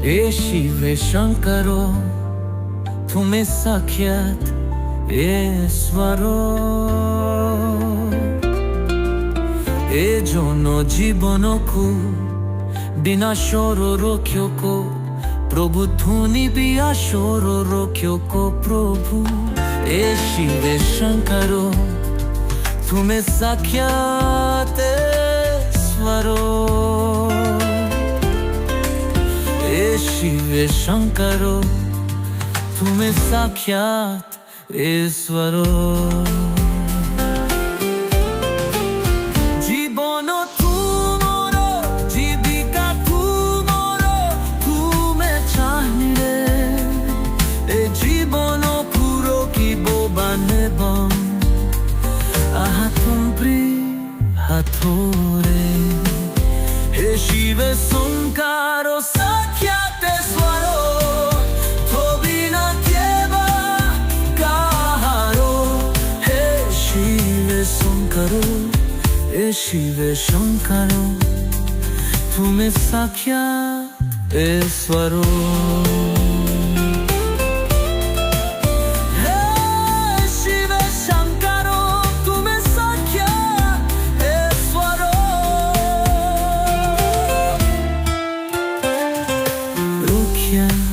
ए शिवे शंकरो तुम्हें साक्षात ईश्वरो ए जोनो जीवनकु बिना शोरो रोक्यो को प्रभु धुनी बिया शोरो रोक्यो को प्रभु ए शिवे शंकरो तुम्हें साक्षात ईश्वरो ए शिवे शंकरो तुम्हें साक्षात ईश्वरो जीवन तुमर जीविका तुमर तुम्हें चाहिए ए जीवन पुरो की बोबाने बम आहा तुम प्री हाथोरे हे शिव शंकरो साक्षात ईश्वरो थोबिना केवा काहारो हे शिव शंकरो ए शिव शंकरो तुम्हें साक्षात ईश्वरो Yeah.